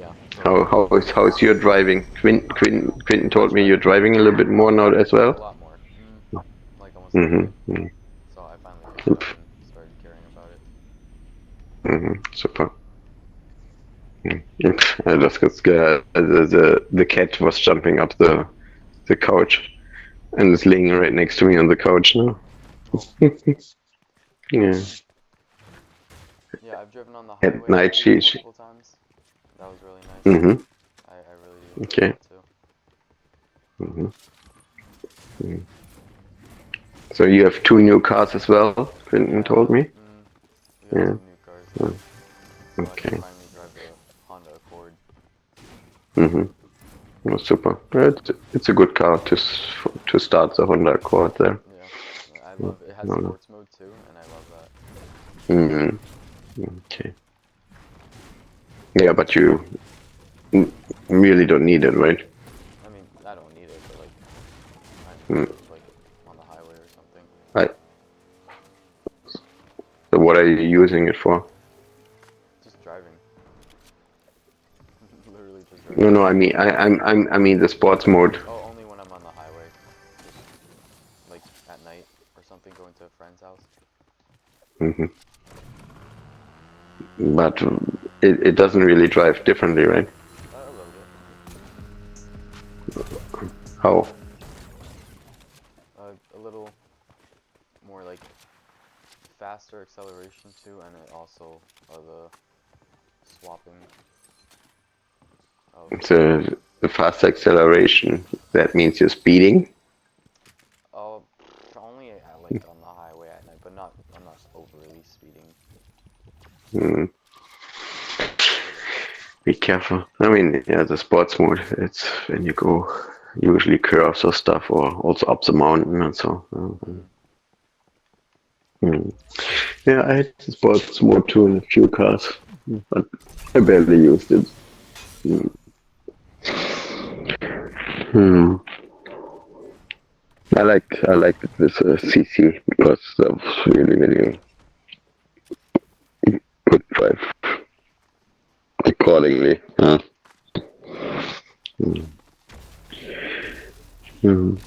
yeah. So How's your driving? Quentin told me you're driving a little bit more now as a well. lot more, like almost every day. Mm-hmm. So I finally picked it up and started caring about it. Mm-hmm. Super. I just got scared. The cat was jumping up the couch and is laying right next to me on the couch now. Oh, Yeah. yeah. I've driven on the At highway night already she multiple times. That was really nice. mm-hmm. I really do enjoy Okay. that too. Mm-hmm. So you have two new cars as well, Quentin told Yeah, me. we got Yeah. two new cars, yeah. Mm. So I can Okay. finally drive the Honda Accord. Mm-hmm. Oh, super. It's a good car to start the Honda Accord there. Yeah, I No, love it. It has no. sports mode too, and I love that. Mm-hmm. Okay. Yeah, but you really don't need it, right? I mean, I don't need it, but like, I need Mm. it like on the highway or something. I, so what are you using it for? Just driving. Literally just No, driving. no. I mean the sports mode. Oh, only when I'm on the highway. Just like at night or something, going to a friend's house. Hmm. But it doesn't really drive differently, right? A little bit. How? A little more like faster acceleration too, and it also the swapping of The fast acceleration. That means you're speeding. oh only at, like on the highway at night, but not I'm not overly speeding. Mm. Be careful. I mean, yeah, the sports mode. It's when you go usually curves or stuff, or also up the mountain and so. Mm. Mm. Yeah, I had the sports mode too in a few cars, but I barely used it. Mm. Hmm. I like it with CC because that was really good drive accordingly. Mm.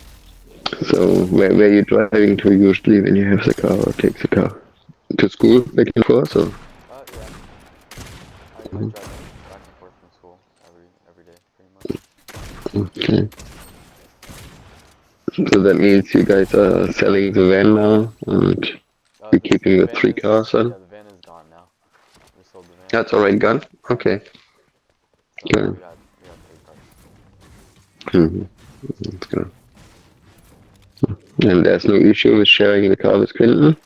So where you driving to usually when you have the car or take the car to school back and forth? Or? Yeah. I drive back and forth from school every day, pretty much. Okay. So that means you guys are selling the van now and you're keeping The the van three is cars then? the van is gone now. We sold the van. That's already gone? Okay. So now Good. we have three cars. Mm-hmm. That's good. And there's no issue with sharing the car with Quinton?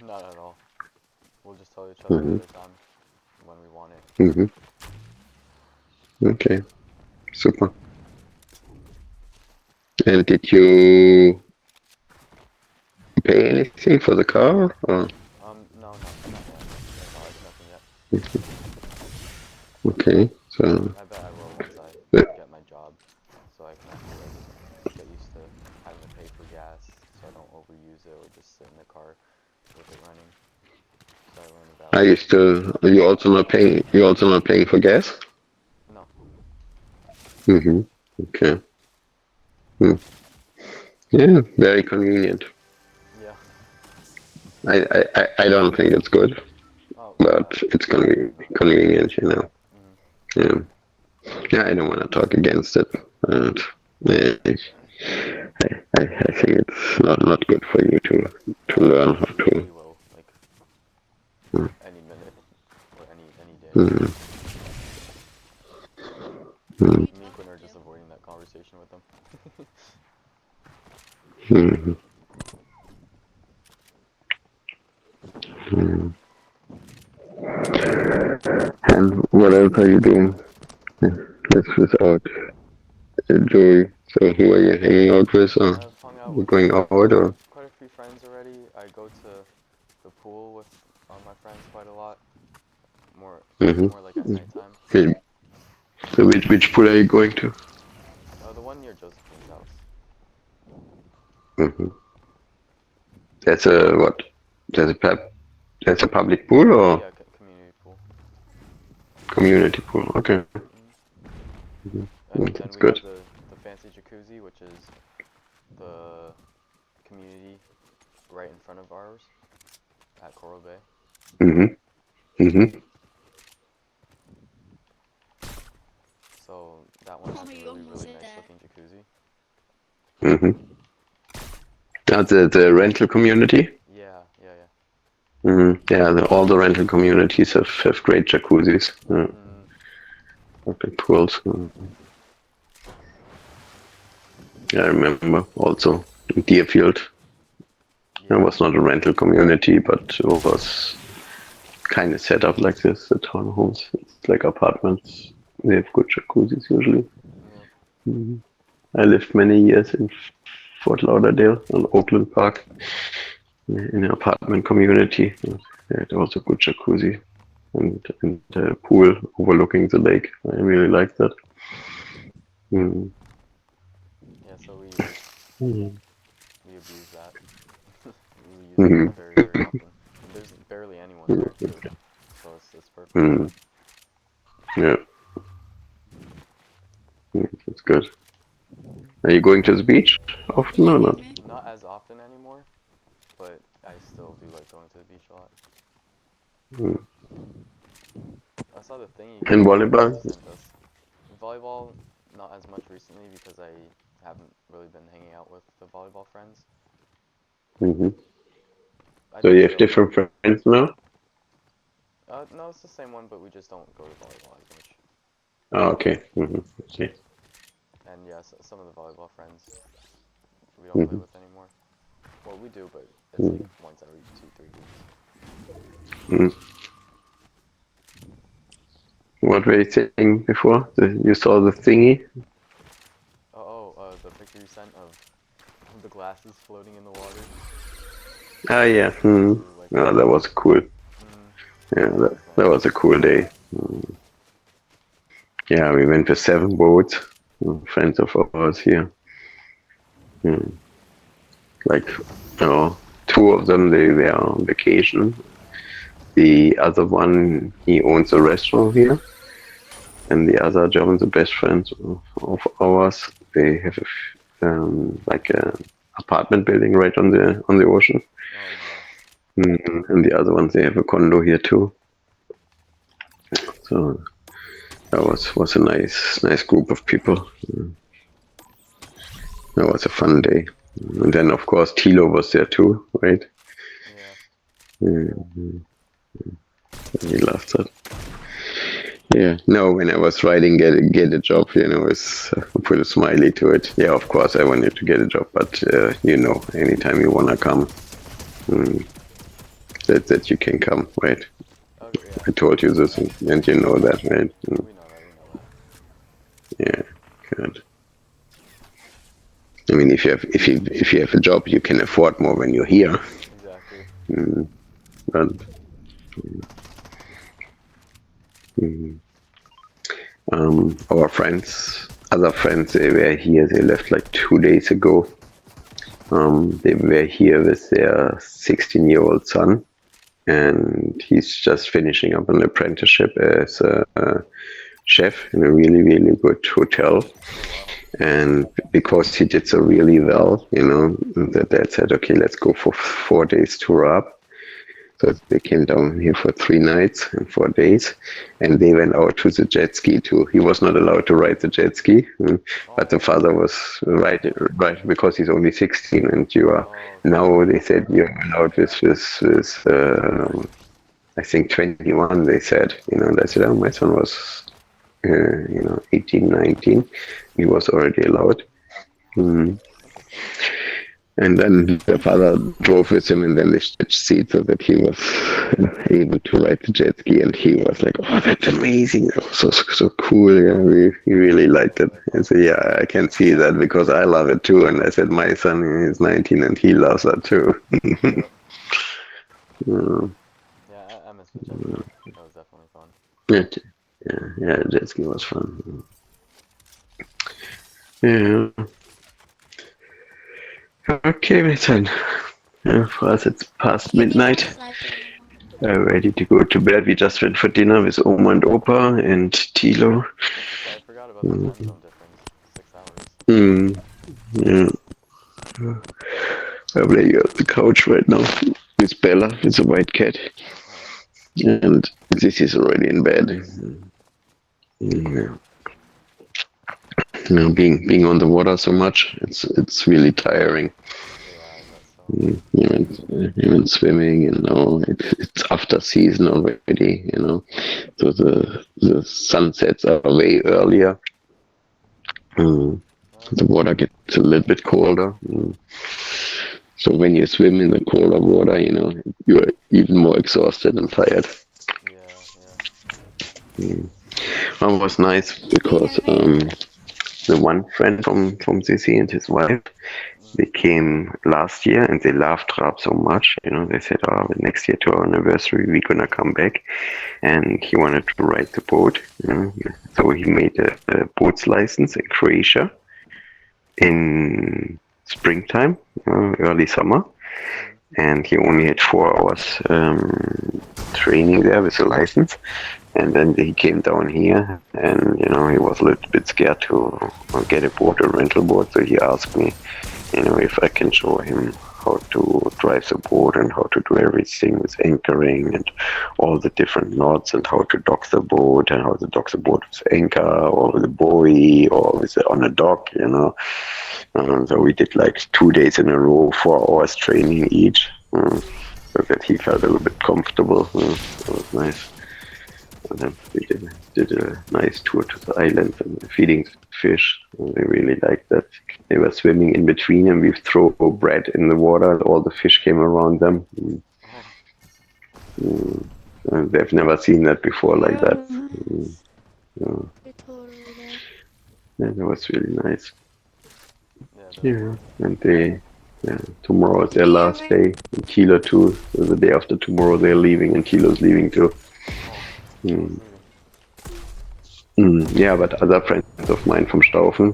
Not at all. We'll just tell each other Mm-hmm. ahead of time when we want it. Mm-hmm. Okay. Super. And did you pay anything for the car? Or? No, not yet. Nothing yet. Okay. So I bet I will once I that, get my job, so I can actually like get used to having to pay for gas, so I don't overuse it or just sit in the car with it running. So I learn the value. are you also not paying for gas? No. Mm-hmm. Okay. Hmm. Yeah, very convenient. Yeah. I don't think it's good, Oh but yeah. it's Definitely not. convenient, you know. Mm. Yeah. Yeah, I don't want to talk against it. And yeah, I think it's not good for you to Oh, learn how it to. really will. Like any minute or any day. Mm, mm, Me and Quinn are just avoiding that conversation with them. mm, mm. And what else are you doing? This without Joey. So who are you hanging out with, or I've hung out you with going out, or? quite a few friends already. I go to the pool with my friends quite a lot. More Mm-hmm. more like at nighttime. Okay. So which pool are you going to? The one near Josephine's house. Mm-hmm. That's a what? That's a that's a public pool or Yeah, community pool. community pool? Okay. And then That's we good. have the fancy jacuzzi, which is the community right in front of ours at Coral Bay. So that one has a really nice looking jacuzzi. That's the rental community. Yeah. Yeah, all the rental communities have great jacuzzis. Big pools. Yeah, I remember also in Deerfield. It was not a rental community, but it was kind of set up like this. The townhomes, it's like apartments. They have good jacuzzis usually. I lived many years in Fort Lauderdale on Oakland Park in an apartment community. They had also good jacuzzi and a pool overlooking the lake. I really liked that. Yeah, so we abuse that. We use it very often. And there's barely anyone there too, so it's perfect. Yeah, that's good. Are you going to the beach often or not? Not as often anymore, but I still do like going to the beach a lot. I saw the thing you And guys volleyball? sent us. Volleyball, not as much recently because I haven't really been hanging out with the volleyball friends. So you have different friends now? No, it's the same one, but we just don't go to volleyball as much. Oh, okay. Okay. And yeah, some of the volleyball friends we don't play with anymore. Well, we do, but it's like once every 2-3 weeks. What were you saying before? You saw the thingy? The picture you sent of the glasses floating in the water. Ah, yeah. Oh, that was cool. Yeah, that was a cool day. Yeah, we went with 7 boats, friends of ours here. Like, 2 of them, they were on vacation. The other one, he owns a restaurant here. And the other Germans, the best friends of ours, they have like a apartment building right on the ocean. And the other ones, they have a condo here too. So that was a nice group of people. That was a fun day. And then of course Tilo was there too, right? Yeah. He loved that. Yeah, no, when I was writing get a job, it's put a smiley to it. Yeah, of course I wanted to get a job, but anytime you wanna come, that you can come, right? Okay, yeah. I told you this, and you know that, right? We know that. Yeah, good. I mean, if you have a job, you can afford more when you're here. Exactly. But our other friends, they were here. They left like 2 days ago. They were here with their 16-year-old son, and he's just finishing up an apprenticeship as a chef in a really, really good hotel. And because he did so really well, the dad said, okay, let's go for 4 days tour up. So they came down here for 3 nights and 4 days, and they went out to the jet ski too. He was not allowed to ride the jet ski, but the father was right because he's only 16, and now they said you're allowed with I think 21. They said, and I said, oh, my son was 18, 19. He was already allowed. And then the father drove with him, and then they switched seats so that he was able to ride the jet ski. And he was like, "Oh, that's amazing! That was so cool." Yeah, he really liked it. I said, "Yeah, I can see that because I love it too." And I said, "My son is 19, and he loves that too." Yeah, I miss the jet ski. That was definitely fun. Yeah, jet ski was fun. Yeah. Okay, my son. For us, it's past midnight. Ready to go to bed. We just went for dinner with Oma and Opa and Tilo. So I forgot forgot about the time zone difference. 6 hours. Yeah. I'm laying on the couch right now with Bella, with a white cat, Oh. and this is already in bed. Yeah. Being on the water so much, it's really tiring. Yeah, I bet so. Even swimming, it's after season already, so the sunsets are way earlier. Well, The water gets a little bit colder. So when you swim in the colder water, you're even more exhausted and tired. yeah, yeah. It was nice because the one friend from Sissy and his wife, Mm. they came last year and they loved Raab so much. They said, "Oh, next year to our anniversary, we're gonna come back." And he wanted to ride the boat. So he made a boat's license in Croatia in springtime, early summer, Mm. and he only had 4 hours training there with a license. And then he came down here, and he was a little bit scared to get a boat, a rental boat. So he asked me, if I can show him how to drive the boat and how to do everything with anchoring and all the different knots and how to dock the boat and how to dock the boat with anchor or with a buoy or with on a dock. So we did like 2 days in a row, 4 hours training each, so that he felt a little bit comfortable. It was nice. And then we did a nice tour to the island and feeding fish. They really liked that. They were swimming in between, and we throw bread in the water, and all the fish came around them. Oh. And they've never seen that before like that. So, yeah, that was really nice. Yeah, Yeah, definitely. and tomorrow is their last day in Kilo too. So the day after tomorrow, they're leaving, and Kilo's leaving too. Oh, Kilo's Mm. leaving. Yeah, but other friends of mine from Staufen,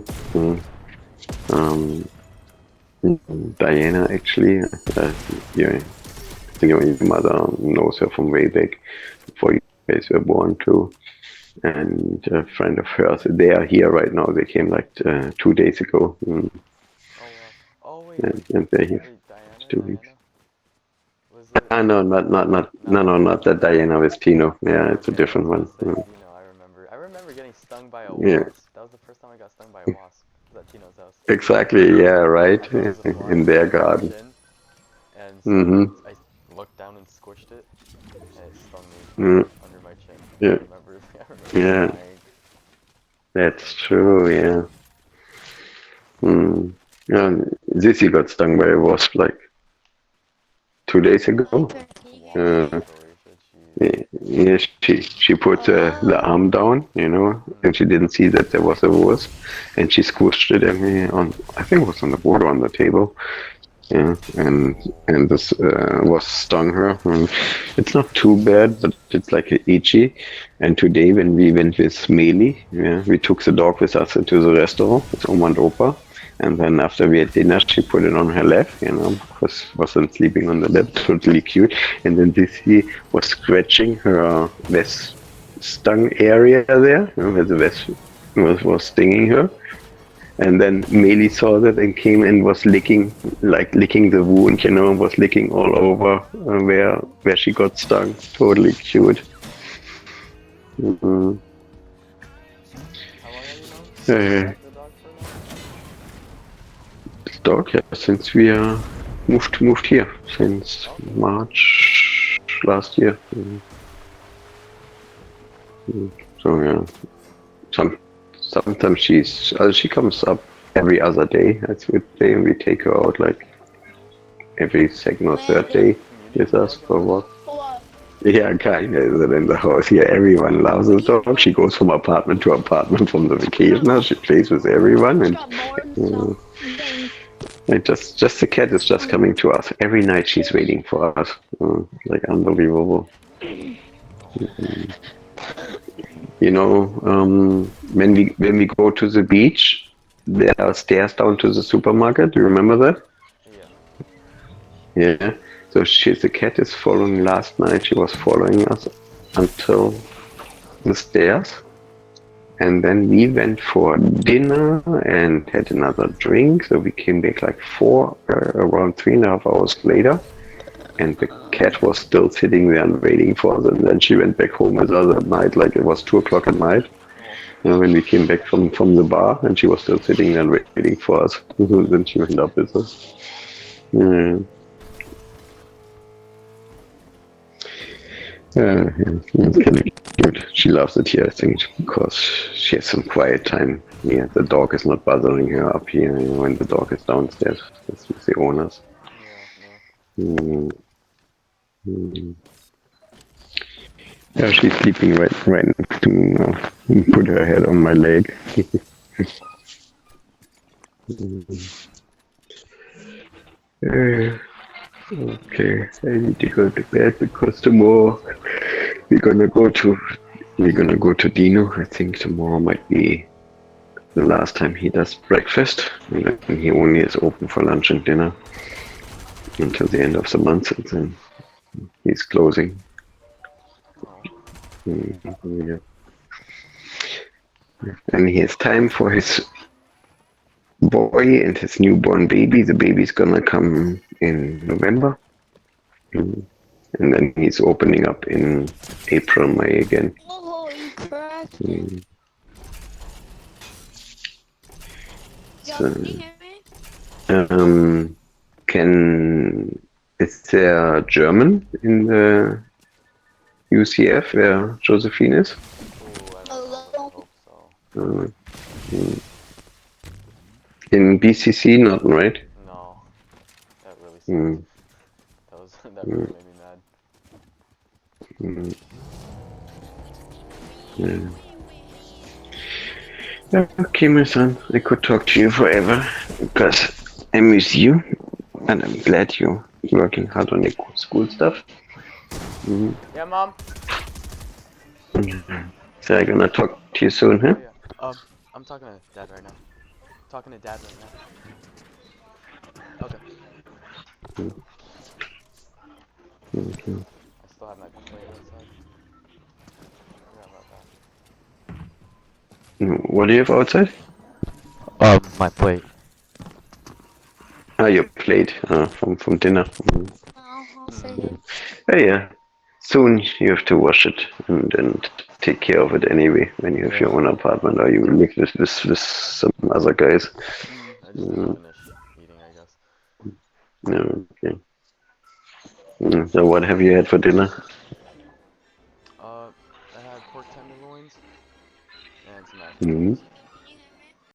um, Diana actually, yeah, I think your mother knows her from way back before you guys were born too. And a friend of hers, they are here right now. They came like 2 days ago, Oh, wow. Oh, wait. and they're here Wait, Diana? 2 weeks. Diana? Was it? Ah, no, Not no, not that Diana with Tino. Yeah, it's a Okay, I was different gonna one. say Tino. I remember. I remember getting stung by a Yeah, wasp. That was the first time I got stung by a wasp. It was at Tino's house. exactly. Yeah, right. There was a fly In their sitting on my garden. chin, and so Mm-hmm. I looked down and squished it, and it stung me Mm, under my chin. I yeah, remember. I remember yeah, dying. that's true. Yeah. Yeah. This got stung by a wasp like 2 days ago. Wasp in Croatia. Jeez. Yeah, she put the arm down, Mm. and she didn't see that there was a wasp, and she squished it on, I think it was on the border on the table. Yeah, Oh. and this was stung her. It's not too bad, but it's like itchy. And today, when we went with Meli, yeah, we took the dog with us into the restaurant with Oma and Opa. And then after we had dinner, she put it on her lap, because wasn't sleeping on the lap, totally cute. And then Dizzy was scratching her vest stung area there, where the vest was stinging her. And then Meili saw that and came and was licking the wound, was licking all over where she got stung. Totally cute. Mm-hmm. How long have you known Uh, the dog for now? Dog, yeah, since we moved here since Okay. March last year. So yeah, some sometimes she comes up every other day. That's would say, and we take her out like every second or third day with Community us dog in for the a house? walk. Yeah, kind of in the house. Yeah, everyone loves the dog. She goes from apartment to apartment from the vacationer. She plays with everyone, and uh, just the cat is just coming to us every night. She's waiting for us. Like unbelievable. Oh. When we go to the beach, there are stairs down to the supermarket. Do you remember that? Yeah. Yeah. So the cat is following. Last night she was following us until the stairs, and then we went for dinner and had another drink. So we came back like around 3.5 hours later, and the cat was still sitting there and waiting for us. And then she went back home with us at night, like it was 2 o'clock at night. Oh. When we came back from the bar, and she was still sitting there and waiting for us. Then she went up with us. Yeah. Yeah, it's kind of cute. She loves it here, I think, because she has some quiet time. Yeah, the dog is not bothering her up here, when the dog is downstairs. That's with the owners. Yeah, Mm, mm. Yeah, she's sleeping right next to me now. Put her head on my leg. Okay, I need to go to bed because tomorrow we're gonna go to Dino. I think tomorrow might be the last time he does breakfast, and then he only is open for lunch and dinner until the end of the month, and then he's closing. oh. Yeah. And he has time for his boy and his newborn baby. The baby's gonna come in November, and then he's opening up in April, May again. Oh, you cracked it. Yo, So, can you hear me? is there German in the UCF where Josephine is? Oh, I Hello? hope so. In BCC, not right? No, that really sucked. Mm, That really made me mad. mm, yeah. Okay, my son, I could talk to you forever because I miss you, and I'm glad you're working hard on your school stuff. Mm. Yeah, Mom. So I'm gonna talk to you soon, huh? Oh yeah. I'm talking to Dad right now. Talking to Dad right now. Okay. Okay. I still have my plate outside. Forgot about What do you have outside? that. My plate. Ah, your plate from dinner. I'll say it. Oh yeah. Soon you have to wash it and take care of it anyway when you have your own apartment or you live with some other guys. I just didn't finish eating, I guess. No, okay. So what have you had for dinner? I had pork tenderloins and some mashed Mm-hmm. potatoes.